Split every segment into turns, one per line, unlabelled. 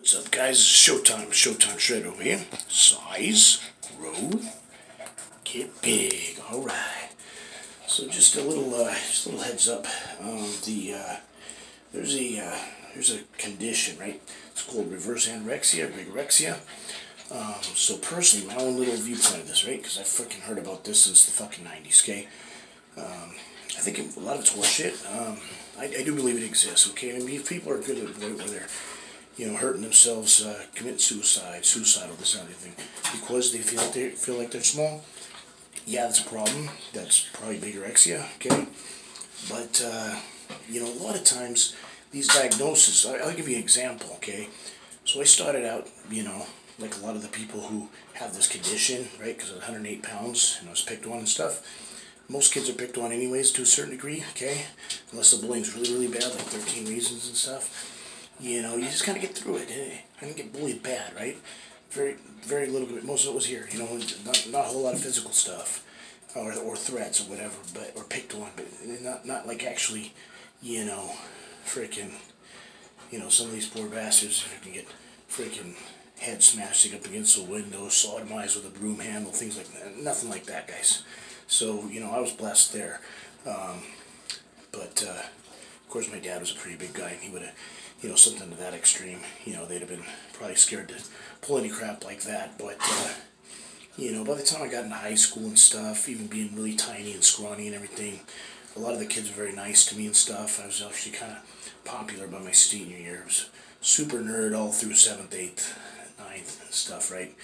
What's up, guys? It's Showtime. Showtime Shred over here. Size, growth, get big. All right. So just a little heads up. There's a condition, right? It's called reverse anorexia, bigorexia. So personally, my own little viewpoint of this, right? Because I freaking heard about this since the fucking 90s, okay? I think a lot of it's horseshit. I do believe it exists, okay? I mean, if people are good at the point where they're, hurting themselves, committing suicidal, this and everything, because they feel like they're small. Yeah, that's a problem. That's probably bigorexia, okay? But a lot of times these diagnoses, I'll give you an example, okay? So I started out, like a lot of the people who have this condition, right? Because I was 108 pounds and I was picked on and stuff. Most kids are picked on anyways to a certain degree, okay? Unless the bullying's really, really bad, like 13 Reasons and stuff. You just kind of get through it. I didn't get bullied bad, right? Very, very little bit. Most of it was here, not a whole lot of physical stuff, or threats or whatever, or picked on, but not like actually, freaking, some of these poor bastards can get freaking head smashed up against the window, sodomized with a broom handle, things like that. Nothing like that, guys. So, I was blessed there. But of course, my dad was a pretty big guy, and he would have, something to that extreme. They'd have been probably scared to pull any crap like that. But, by the time I got into high school and stuff, even being really tiny and scrawny and everything, a lot of the kids were very nice to me and stuff. I was actually kind of popular by my senior year. I was super nerd all through 7th, 8th, 9th and stuff, right?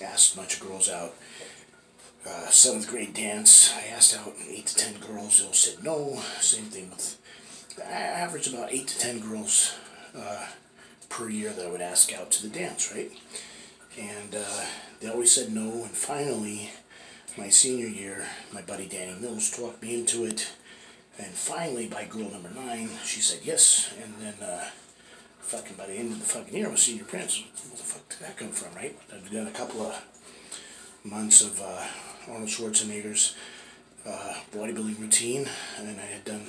Asked a bunch of girls out. 7th grade dance, I asked out 8 to 10 girls. They all said no. Same thing with, I averaged about 8 to 10 girls per year that I would ask out to the dance, right? And they always said no. And finally, my senior year, my buddy Danny Mills talked me into it. And finally, by girl number 9, she said yes. And then, fucking by the end of the fucking year, I was senior prince. Where the fuck did that come from, right? I've done a couple of months of Arnold Schwarzenegger's bodybuilding routine, and then I had done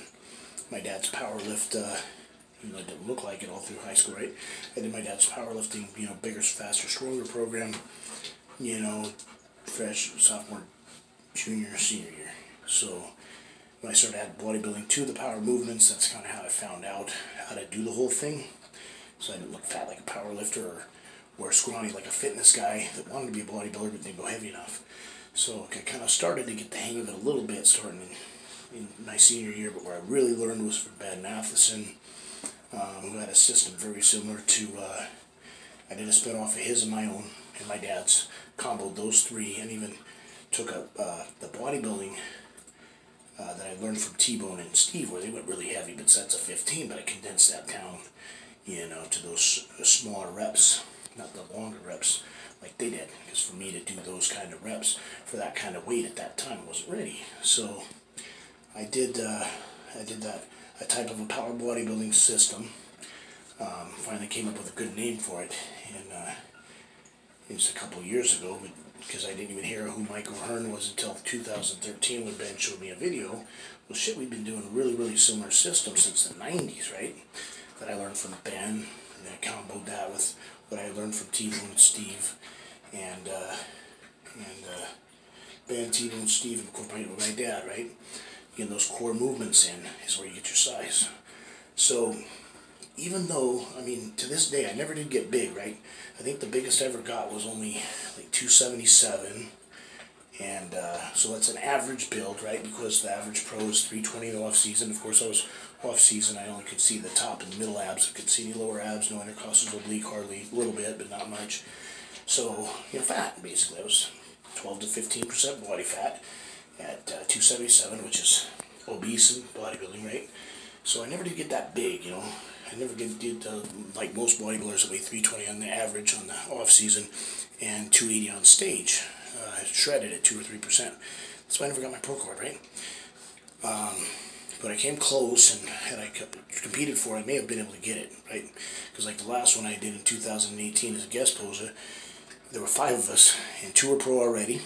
my dad's power lift, even though it didn't look like it all through high school, right? I did my dad's powerlifting, bigger, faster, stronger program, fresh sophomore, junior, senior year. So when I started adding bodybuilding to the power movements, that's kind of how I found out how to do the whole thing. So I didn't look fat like a power lifter or scrawny like a fitness guy that wanted to be a bodybuilder but didn't go heavy enough. So I kind of started to get the hang of it a little bit starting in my senior year, but where I really learned was from Bad Matheson, who had a system very similar to, I did a spin off of his and my own, and my dad's, comboed those three, and even took up the bodybuilding that I learned from T-Bone and Steve, where they went really heavy, but sets of 15, but I condensed that down, to those smaller reps, not the longer reps like they did, because for me to do those kind of reps for that kind of weight at that time, I wasn't ready. So I did that, a type of a power bodybuilding system. Finally came up with a good name for it, and it was a couple years ago, but because I didn't even hear who Michael Hearn was until 2013 when Ben showed me a video. Well, shit, we've been doing a really, really similar system since the 90s, right? That I learned from Ben, and I comboed that with what I learned from T-Bone and Steve, and Ben, T-Bone, Steve, and incorporated with my dad, right? Getting those core movements in is where you get your size. So, even though, to this day, I never did get big, right? I think the biggest I ever got was only like 277, and so that's an average build, right? Because the average pro is 320 in the off-season. Of course, I was off-season. I only could see the top and the middle abs. I could see any lower abs, no intercostals oblique, hardly, a little bit, but not much. So, fat, basically. I was 12 to 15% body fat at 277, which is obese in bodybuilding, right? So I never did get that big, I never did like most bodybuilders that weigh 320 on the average on the off-season and 280 on stage. Shredded at 2 or 3%. That's why I never got my pro card, right? But I came close, and had I competed for it, I may have been able to get it, right? Because like the last one I did in 2018 as a guest poser, there were 5 of us, and 2 were pro already,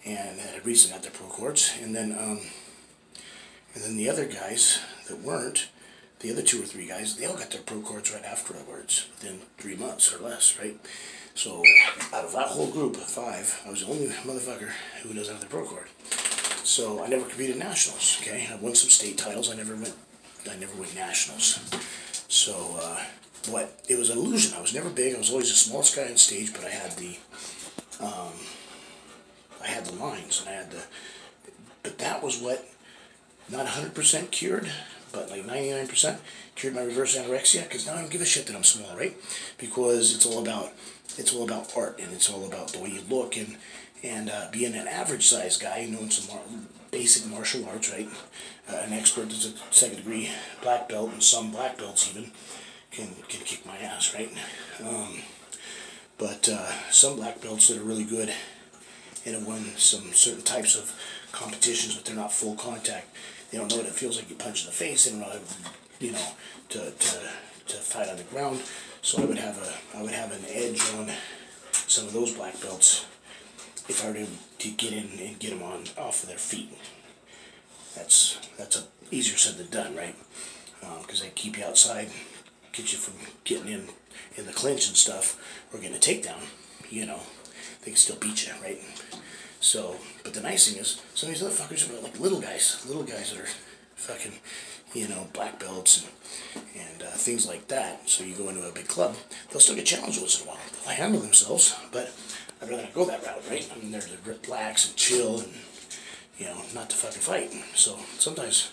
and had recently got their pro cards, and then the other guys that weren't, the other 2 or 3 guys, they all got their pro cards right afterwards, within 3 months or less, right? So out of that whole group of 5, I was the only motherfucker who doesn't have the pro card. So I never competed nationals. Okay, I won some state titles. I never went nationals. So, but it was an illusion. I was never big. I was always the smallest guy on stage, but I had the lines, and I had the. But that was what, not 100% cured, but like 99% cured my reverse anorexia. Because now I don't give a shit that I'm small, right? Because it's all about art, and it's all about the way you look, and being an average sized guy, knowing some basic martial arts, right? An expert that's a 2nd degree black belt, and some black belts even can kick my ass, right? But some black belts that are really good and have won some certain types of competitions, but they're not full contact. They don't know what it feels like. You punch in the face. They don't know how to fight on the ground. So I would have an edge on some of those black belts if I were to get in and get them off of their feet. That's easier said than done, right? Because they keep you outside, get you from getting in the clinch and stuff, or getting a takedown. You know, they can still beat you, right? So, but the nice thing is, some of these other fuckers are like little guys that are fucking, black belts and things like that. So you go into a big club, they'll still get challenged once in a while. They'll handle themselves, but I'd rather not go that route, right? I mean, they're to relax and chill and, not to fucking fight. So sometimes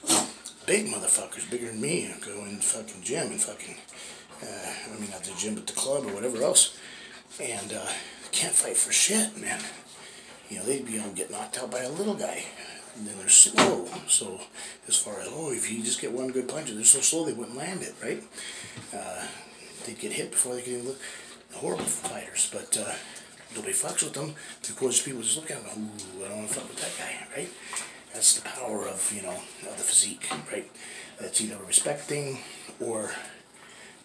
big motherfuckers, bigger than me, go in the fucking gym and fucking, not the gym, but the club or whatever else, and can't fight for shit, man. They'd be able to get knocked out by a little guy, and then they're slow. So as far as, if you just get one good punch, they're so slow they wouldn't land it, right? They'd get hit before they could even look. Horrible fighters, but nobody fucks with them because people just look at them and go, ooh, I don't want to fuck with that guy, right? That's the power of, of the physique, right? That's either a respect thing or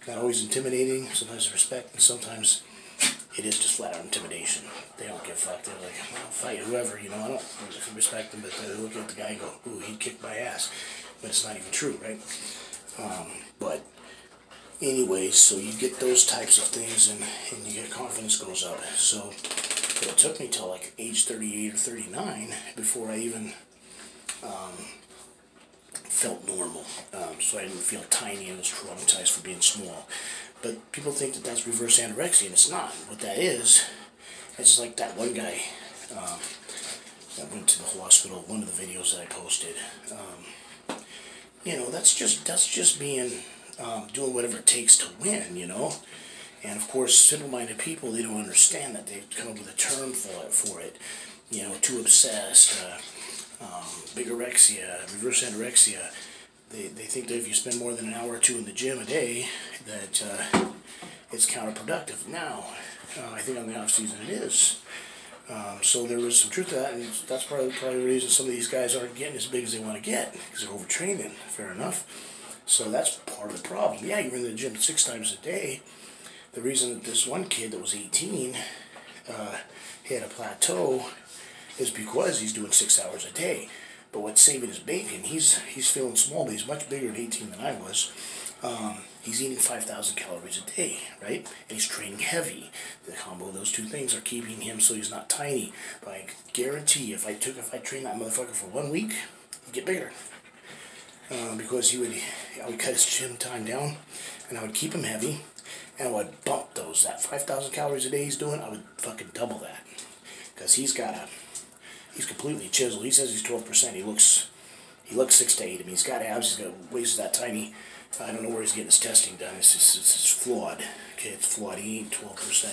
not always intimidating. Sometimes respect, and sometimes it is just flat out intimidation. They don't give a fuck. They're like, I'll fight whoever, I don't respect them, but they look at the guy and go, ooh, he'd kick my ass. But it's not even true, right? But anyways, so you get those types of things, and your confidence goes up. So it took me till like age 38 or 39 before I even felt normal. So I didn't feel tiny and was traumatized for being small. But people think that that's reverse anorexia, and it's not. What that is, it's just like that one guy that went to the hospital, one of the videos that I posted. That's just being, doing whatever it takes to win, And of course, simple-minded people, they don't understand that. They've come up with a term for it. Too obsessed, bigorexia, reverse anorexia. They think that if you spend more than an hour or 2 in the gym a day, that it's counterproductive. Now, I think on the off season it is. So there was some truth to that, and that's probably the reason some of these guys aren't getting as big as they want to get, because they're overtraining. Fair enough. So that's part of the problem. Yeah, you're in the gym 6 times a day. The reason that this one kid that was 18 hit a plateau is because he's doing 6 hours a day. But what's saving his bacon, he's feeling small, but he's much bigger at 18 than I was. He's eating 5,000 calories a day, right? And he's training heavy. The combo of those two things are keeping him so he's not tiny. But I guarantee if I trained that motherfucker for 1 week, he'd get bigger. Because I would cut his gym time down, and I would keep him heavy, and I would bump that 5,000 calories a day he's doing, I would fucking double that. Because he's completely chiseled. He says he's 12%. He looks 6 to 8. I mean, he's got abs. He's got waist that tiny. I don't know where he's getting his testing done. It's flawed. Okay, it's flawed. He ain't 12%.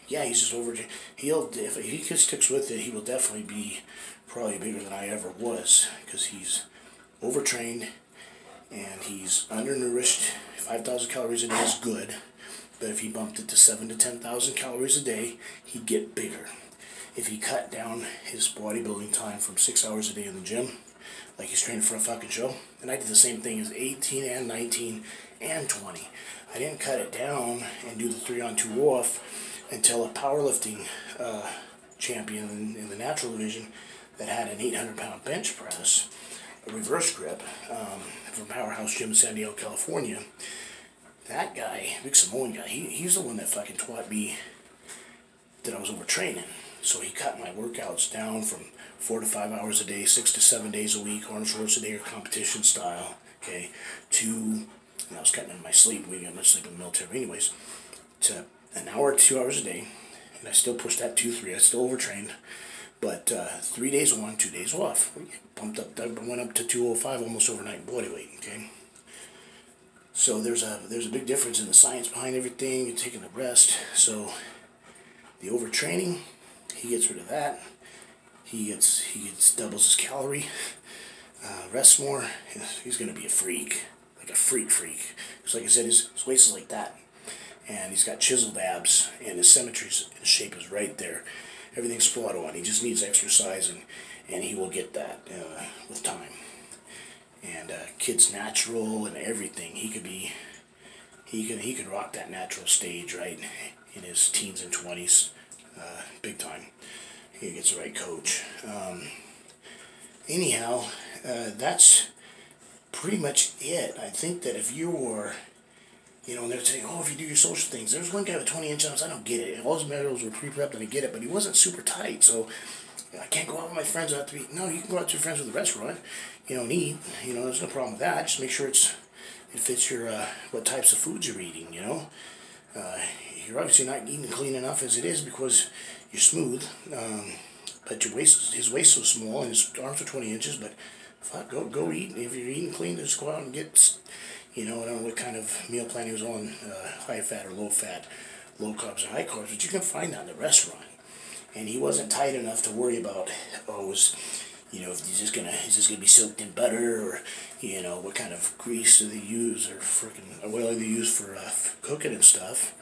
Yeah, he's just over. If he sticks with it, he will definitely be probably bigger than I ever was, because he's overtrained and he's undernourished. 5,000 calories a day is good, but if he bumped it to 7,000 to 10,000 calories a day, he'd get bigger. If he cut down his bodybuilding time from 6 hours a day in the gym, like he's training for a fucking show, and I did the same thing as 18 and 19 and 20. I didn't cut it down and do the 3-on-2 off until a powerlifting champion in the natural division that had an 800-pound bench press a reverse grip from Powerhouse Gym in San Diego, California. That guy, big Samoan guy, he's the one that fucking taught me that I was overtraining. So he cut my workouts down from 4 to 5 hours a day, 6 to 7 days a week, Arnold Schwarzenegger competition style, okay, to, and I was cutting in my sleep, we didn't get much sleep in the military anyways, to an hour to 2 hours a day, and I still pushed that 2-3, I still overtrained, but 3 days on, 2 days off. Bumped up, I went up to 205 almost overnight in body weight, okay? So there's a big difference in the science behind everything, you're taking a rest, so the overtraining, he gets rid of that. He gets doubles his calorie, rests more. He's gonna be a freak, like a freak. Because like I said, his waist is like that, and he's got chiseled abs, and his symmetry and shape is right there. Everything's spot on. He just needs exercise, and he will get that with time. And kid's natural and everything. He could rock that natural stage, right, in his teens and 20s, big time. He gets the right coach. Anyhow, that's pretty much it. I think that if you were, you know, and they're saying, oh, if you do your social things, there's one guy with 20-inch arms, I don't get it. All his medals were pre-prepped and I get it, but he wasn't super tight, so I can't go out with my friends. I have to be, no, you can go out to your friends with the restaurant, you know, and eat, you know, there's no problem with that. Just make sure it fits your, what types of foods you're eating, you know. You're obviously not eating clean enough as it is because you're smooth, but his waist so small and his arms are 20 inches, but fuck, go eat. If you're eating clean, just go out and get, you know, I don't know what kind of meal plan he was on, high fat or low fat, low carbs or high carbs, but you can find that in the restaurant. And he wasn't tight enough to worry about, oh, you know, if he's just gonna be soaked in butter, or, you know, what kind of grease do they use, or freaking oil do they use for cooking and stuff.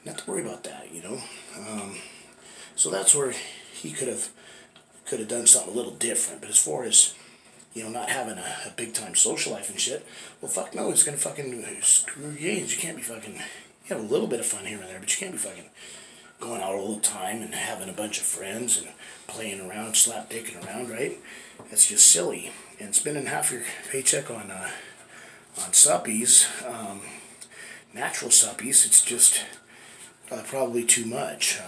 Not to worry about that, you know. So that's where he could have done something a little different. But as far as, you know, not having a big time social life and shit, well, fuck no, it's gonna fucking screw you. You can't be fucking, you have a little bit of fun here and there, but you can't be fucking going out all the time and having a bunch of friends and playing around, slap-dicking around, right? That's just silly. And spending half your paycheck on suppies, natural suppies, it's just probably too much.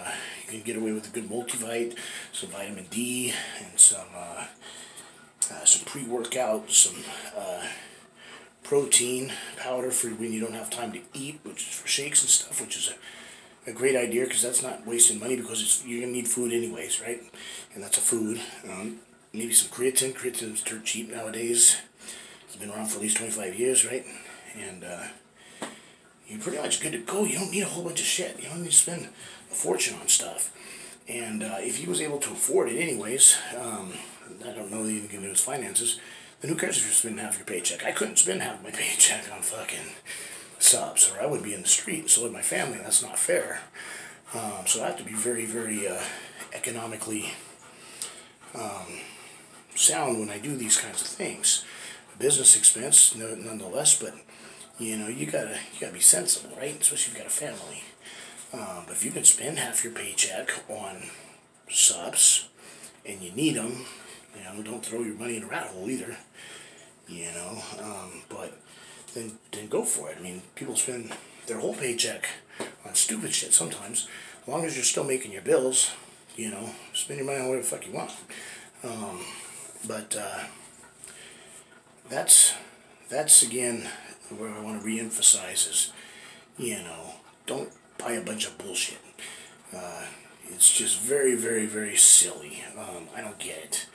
You can get away with a good multivite, some vitamin D, and some pre-workout, some protein powder for when you don't have time to eat, which is for shakes and stuff, which is a great idea, because that's not wasting money, because you're going to need food anyways, right? And that's a food. Maybe some creatine. Creatine is dirt cheap nowadays. It's been around for at least 25 years, right? And you're pretty much good to go. You don't need a whole bunch of shit. You don't need to spend a fortune on stuff. And if he was able to afford it anyways, I don't know that he can do his finances, then who cares if you're spending half your paycheck? I couldn't spend half my paycheck on fucking subs, or I would be in the street, so would my family. That's not fair. So I have to be very, very economically sound when I do these kinds of things. A business expense, nonetheless, but you know, you gotta be sensible, right? Especially if you've got a family. But if you can spend half your paycheck on subs and you need them, you know, don't throw your money in a rat hole either. You know, but then go for it. I mean, people spend their whole paycheck on stupid shit sometimes. As long as you're still making your bills, you know, spend your money on whatever the fuck you want. But that's again where I want to re-emphasize is, you know, don't buy a bunch of bullshit. It's just very, very, very silly. I don't get it.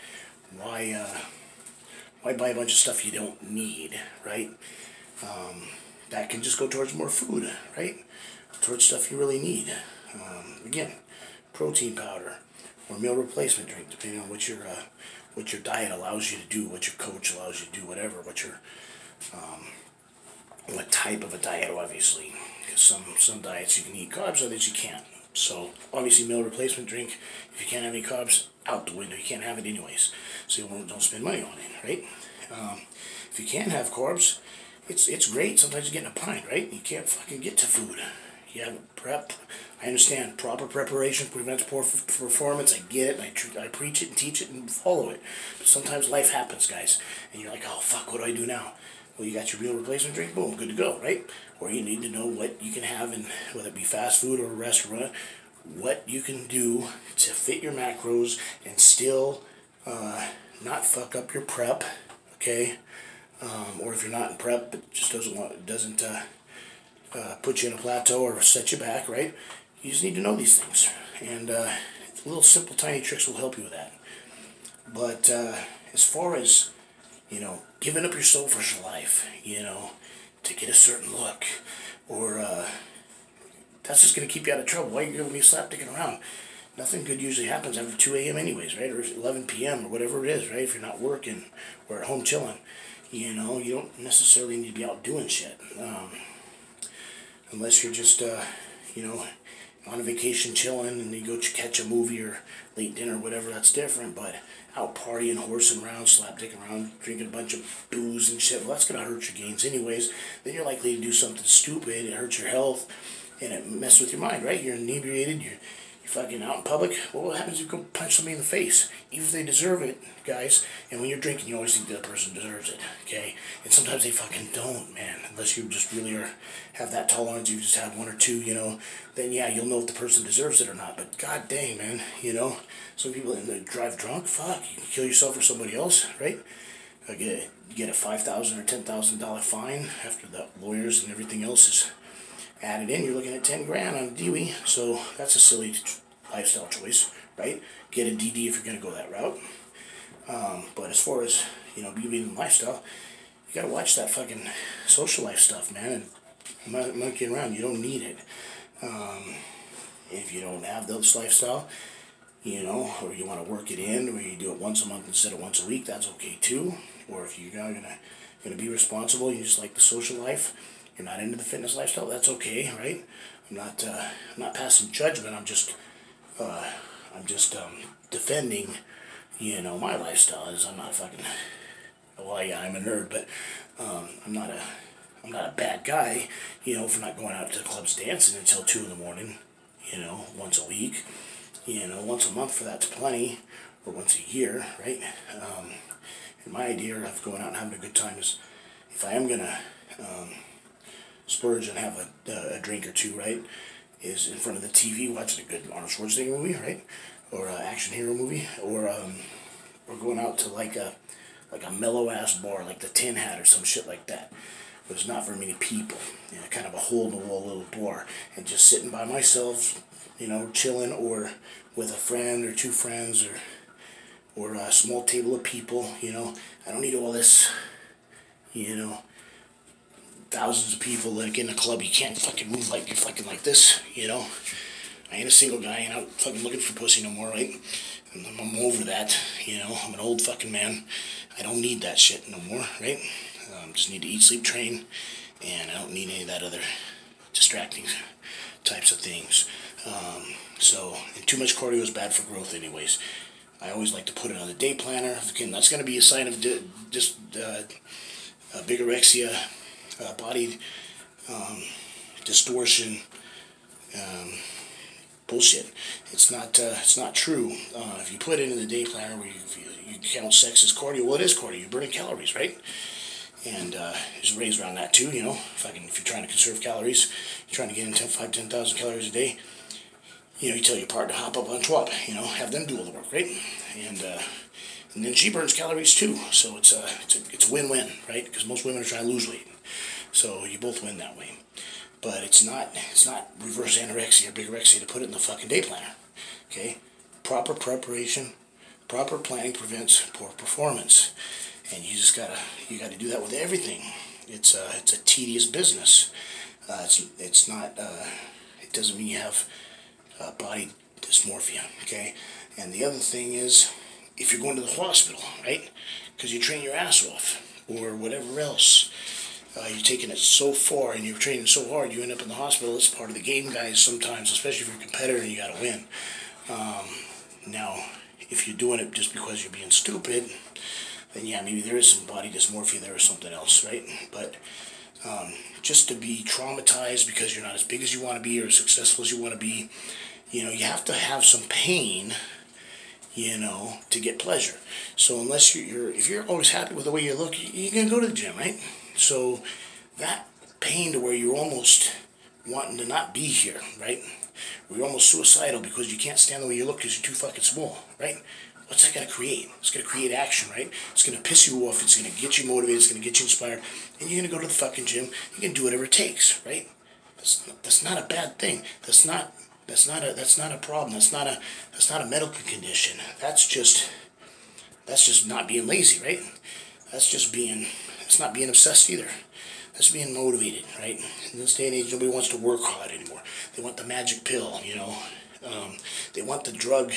Why buy a bunch of stuff you don't need, right? That can just go towards more food, right? Towards stuff you really need. Again, protein powder or meal replacement drink, depending on what your diet allows you to do, what your coach allows you to do, whatever, what type of a diet, obviously. Because some diets you can eat carbs, others you can't. So obviously, meal replacement drink, if you can't have any carbs, out the window. You can't have it anyways. So you don't spend money on it, right? If you can't have carbs, it's great. Sometimes you get in a bind, right? You can't fucking get to food. You have a prep. I understand. Proper preparation prevents poor performance. I get it. I preach it and teach it and follow it. But sometimes life happens, guys. And you're like, oh, fuck, what do I do now? Well, you got your meal replacement drink. Boom, good to go, right? Or you need to know what you can have, in, whether it be fast food or a restaurant, what you can do to fit your macros and still not fuck up your prep, okay? Or if you're not in prep, it just doesn't put you in a plateau or set you back, right? You just need to know these things, and little simple tiny tricks will help you with that. But as far as, you know, giving up your social life, you know, to get a certain look, or that's just going to keep you out of trouble. Why are you going to be slapdicking around? Nothing good usually happens after 2 a.m. anyways, right? Or 11 p.m. or whatever it is, right? If you're not working or at home chilling, you know, you don't necessarily need to be out doing shit. Unless you're just, you know, on a vacation chilling and you go catch a movie or late dinner or whatever, that's different. But out partying, horsing around, slapdicking around, drinking a bunch of booze and shit, well, that's going to hurt your gains anyways. Then you're likely to do something stupid. It hurts your health and it messes with your mind, right? You're inebriated, you're fucking out in public. Well, what happens if you go punch somebody in the face? Even if they deserve it, guys. And when you're drinking, you always think the other person deserves it, okay? And sometimes they fucking don't, man. Unless you just really have that tolerance, you just have one or two, you know. Then, yeah, you'll know if the person deserves it or not. But god dang, man, you know. Some people drive drunk, fuck. You can kill yourself or somebody else, right? Get a $5,000 or $10,000 fine after the lawyers and everything else is added in. You're looking at 10 grand on a DWI, so that's a silly lifestyle choice, right? Get a DD if you're going to go that route. But as far as, you know, being lifestyle, you got to watch that fucking social life stuff, man, and monkeying around. You don't need it. If you don't have this lifestyle, you know, or you want to work it in, or you do it once a month instead of once a week, that's okay too. Or if you're gonna be responsible, you just like the social life, you're not into the fitness lifestyle, that's okay, right? I'm not passing judgment. I'm just defending, you know, my lifestyle. Is I'm not fucking. Well, yeah, I'm a nerd, but I'm not a bad guy, you know, for not going out to clubs dancing until 2 in the morning, you know, once a week, you know, once a month for that's plenty, or once a year, right? And my idea of going out and having a good time is, if I am gonna splurge and have a drink or two, right, is in front of the TV watching a good Arnold Schwarzenegger movie, right, or an action hero movie, or going out to like a mellow ass bar like the Tin Hat or some shit like that. But it's not very many people, you know, kind of a hole in the wall little bar, and just sitting by myself, you know, chilling, or with a friend or two friends, or a small table of people, you know. I don't need all this, you know, thousands of people like in a club. You can't fucking move like you're fucking like this, you know. I ain't a single guy, and I'm not fucking looking for pussy no more, right? I'm over that, you know. I'm an old fucking man. I don't need that shit no more, right? Just need to eat, sleep, train, and I don't need any of that other distracting types of things. And too much cardio is bad for growth anyways. I always like to put it on the day planner. Again, that's going to be a sign of bigorexia, body distortion, bullshit. It's not true. If you put it in the day planner where you count sex as cardio, well, it is cardio. You're burning calories, right? And there's ways around that too, you know. If you're trying to conserve calories, you're trying to get in 10,000 calories a day, you know, you tell your partner to hop up on twop, you know, have them do all the work, right? And then she burns calories too, so it's a win-win, right? Because most women are trying to lose weight, so you both win that way. But it's not reverse anorexia or bigorexia to put it in the fucking day planner, okay? Proper preparation, proper planning prevents poor performance. And you gotta do that with everything. It's a tedious business. It's not. It doesn't mean you have body dysmorphia. Okay. And the other thing is, if you're going to the hospital, right? Because you train your ass off, or whatever else, you're taking it so far and you're training so hard, you end up in the hospital. It's part of the game, guys. Sometimes, especially if you're a competitor and you gotta win. Now, if you're doing it just because you're being stupid, then yeah, maybe there is some body dysmorphia there or something else, right? But just to be traumatized because you're not as big as you want to be or as successful as you want to be. You know, you have to have some pain, you know, to get pleasure. So unless if you're always happy with the way you look, you're going to go to the gym, right? So that pain to where you're almost wanting to not be here, right? Where you're almost suicidal because you can't stand the way you look because you're too fucking small, right? What's that going to create? It's going to create action, right? It's going to piss you off. It's going to get you motivated. It's going to get you inspired. And you're going to go to the fucking gym. You're going to do whatever it takes, right? That's not a bad thing. That's not a problem. That's not a medical condition. That's just not being lazy, right? It's not being obsessed either. That's being motivated, right? In this day and age, nobody wants to work hard anymore. They want the magic pill, you know. They want the drug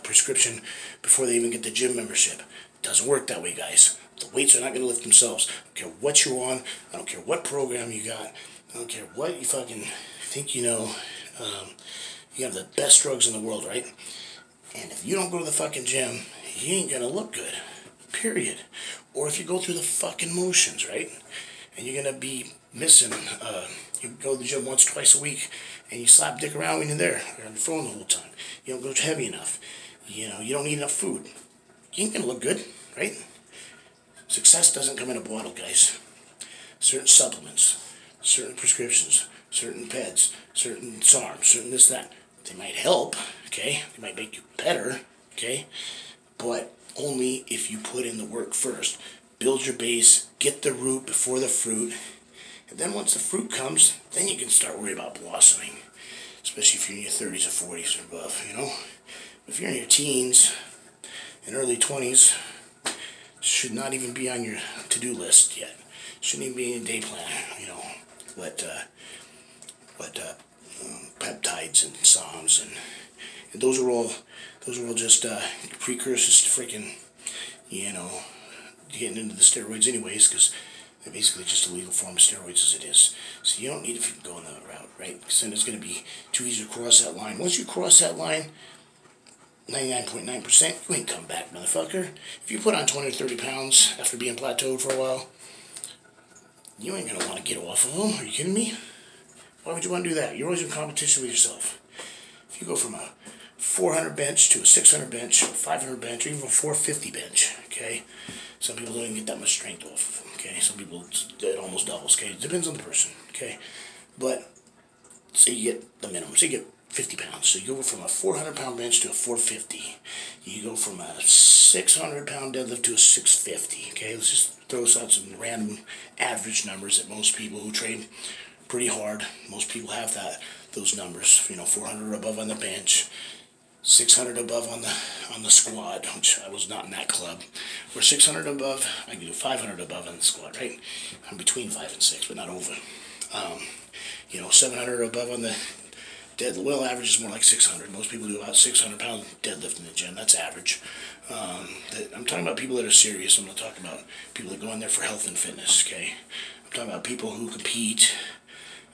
prescription before they even get the gym membership. It doesn't work that way, guys. The weights are not going to lift themselves. I don't care what you're on. I don't care what program you got. I don't care what you fucking think you know. You have the best drugs in the world, right? And if you don't go to the fucking gym, you ain't going to look good. Period. Or if you go through the fucking motions, right? And you're going to be missing, you go to the gym once, twice a week, and you slap dick around when you're there. You're on your phone the whole time. You don't go heavy enough. You know, you don't eat enough food. You ain't going to look good, right? Success doesn't come in a bottle, guys. Certain supplements, certain prescriptions, certain peds, certain SARMs, certain this, that. They might help, okay? They might make you better, okay? But only if you put in the work first. Build your base, get the root before the fruit, and then once the fruit comes, then you can start worrying about blossoming, especially if you're in your 30s or 40s or above, you know? If you're in your teens and early 20s, should not even be on your to-do list yet. Shouldn't even be in a day plan, you know, what peptides and SOMs and those are all just precursors to freaking, you know, getting into the steroids anyways, because they're basically just a legal form of steroids as it is. So you don't need to go on that route, right? Because then it's going to be too easy to cross that line. Once you cross that line, 99.9%, you ain't come back, motherfucker. If you put on 20 or 30 pounds after being plateaued for a while, you ain't going to want to get off of them. Are you kidding me? Why would you want to do that? You're always in competition with yourself. If you go from a 400 bench to a 600 bench, or 500 bench, or even a 450 bench, okay? Some people don't even get that much strength off of them, okay? Some people, it almost doubles, okay? It depends on the person, okay? But, say you get the minimum, say you get 50 pounds. So you go from a 400-pound bench to a 450. You go from a 600-pound deadlift to a 650, okay? Let's just throw out some random average numbers that most people who train pretty hard, most people have those numbers, you know, 400 or above on the bench, 600 above on the squat, which I was not in that club, or 600 above. I can do 500 above on the squat, right? I'm between 5 and 6, but not over. You know, 700 above on the deadlift. Well, average is more like 600. Most people do about 600-pound deadlift in the gym. That's average. I'm talking about people that are serious. I'm not talking about people that go in there for health and fitness, okay? I'm talking about people who compete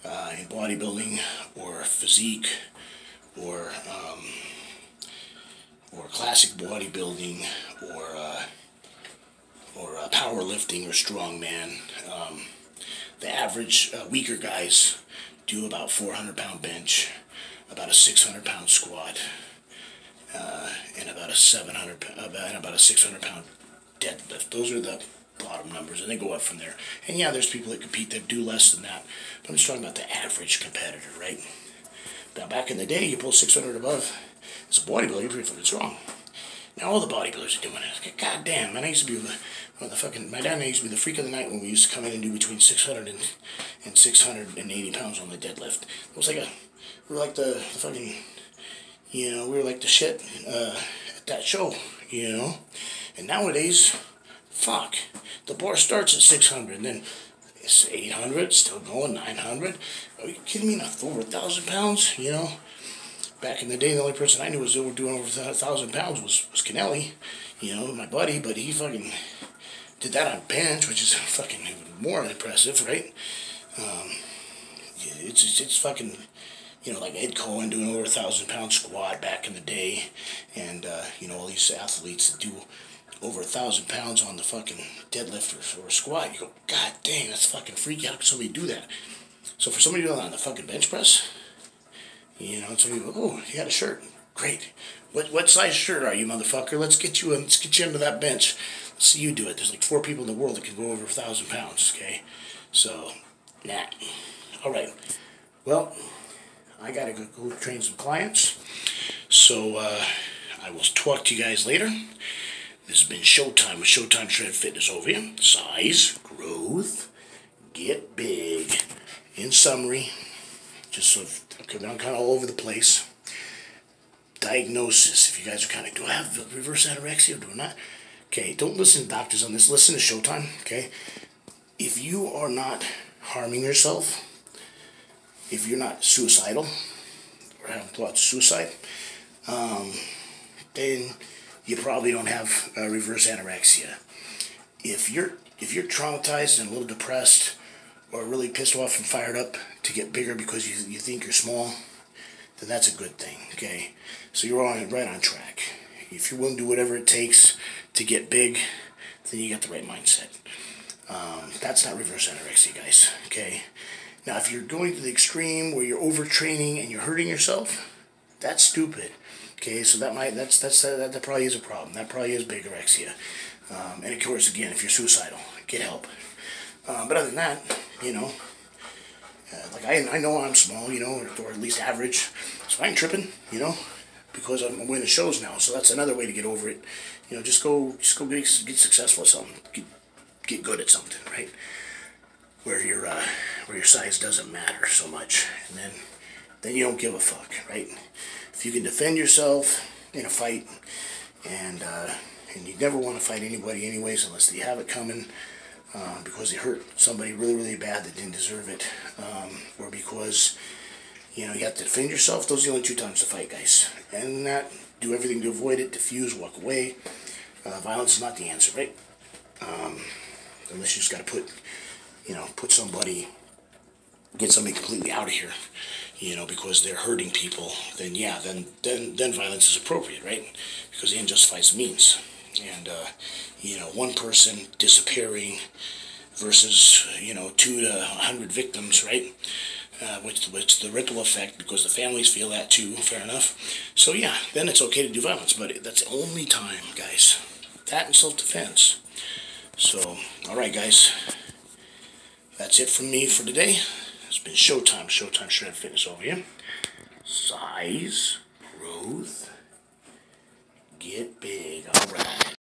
in bodybuilding or physique or classic bodybuilding or powerlifting or strongman. The average weaker guys do about 400-pound bench, about a 600-pound squat, and about a 600-pound deadlift. Those are the bottom numbers, and they go up from there. And yeah, there's people that compete that do less than that, but I'm just talking about the average competitor, right? Now, back in the day, you pull 600 above, as a bodybuilder, you're pretty fucking strong. Now all the bodybuilders are doing it. God damn, man, I used to be my dad and I used to be the freak of the night when we used to come in and do between 600 and 680 pounds on the deadlift. It was like we were like the fucking, you know, we were like the shit at that show, you know. And nowadays, fuck, the bar starts at 600, and then it's 800, still going, 900. Are you kidding me? Not over 1,000 pounds, you know. Back in the day, the only person I knew was doing over 1,000 pounds was Kennelly, you know, my buddy, but he fucking did that on bench, which is fucking even more impressive, right? It's fucking, you know, like Ed Cohen doing over 1,000-pound squat back in the day, and, you know, all these athletes that do over 1,000 pounds on the fucking deadlift or squat, you go, God dang, that's fucking freaky. How can somebody do that? So for somebody to do that on the fucking bench press, you know, somebody go, oh, you got a shirt. Great. What size shirt are you, motherfucker? Let's get you into that bench. Let's see you do it. There's like 4 people in the world that can go over 1,000 pounds, okay? So, nah. All right. Well, I got to go train some clients. So, I will talk to you guys later. This has been Showtime with Showtime Shred Fitness over here. Size, growth, get big. In summary, just sort of, I'm kind of all over the place. Diagnosis, if you guys are kind of, do I have reverse anorexia or do I not? Okay, don't listen to doctors on this. Listen to Showtime, okay? If you are not harming yourself, if you're not suicidal, or having thoughts of suicide, then you probably don't have reverse anorexia. If you're traumatized and a little depressed, or really pissed off and fired up to get bigger because you think you're small, then that's a good thing, okay? So you're right on track. If you're willing to do whatever it takes to get big, then you got the right mindset. That's not reverse anorexia, guys, okay? Now, if you're going to the extreme where you're overtraining and you're hurting yourself, that's stupid, okay? So that probably is a problem. That probably is bigorexia. And of course, again, if you're suicidal, get help. But other than that, you know, like I know I'm small, you know, or at least average, so I ain't tripping, you know, because I'm winning shows now. So that's another way to get over it. You know, just go get successful at something, get good at something, right? Where your size doesn't matter so much, and then you don't give a fuck, right? If you can defend yourself in a fight, and you never want to fight anybody anyways, unless they have it coming. Because they hurt somebody really, really bad that didn't deserve it, or because, you know, you have to defend yourself. Those are the only 2 times to fight, guys. And that, do everything to avoid it, diffuse, walk away. Violence is not the answer, right? Unless you just got to get somebody completely out of here, you know, because they're hurting people, then yeah, then violence is appropriate, right? Because the end justifies the means. And, you know, 1 person disappearing versus, you know, 2 to 100 victims, right? Which the ripple effect, because the families feel that too, fair enough. So yeah, then it's okay to do violence, but that's the only time, guys. That and self-defense. So, alright guys, that's it from me for today. It's been Showtime Shred Fitness over here. Size, growth, get big, alright.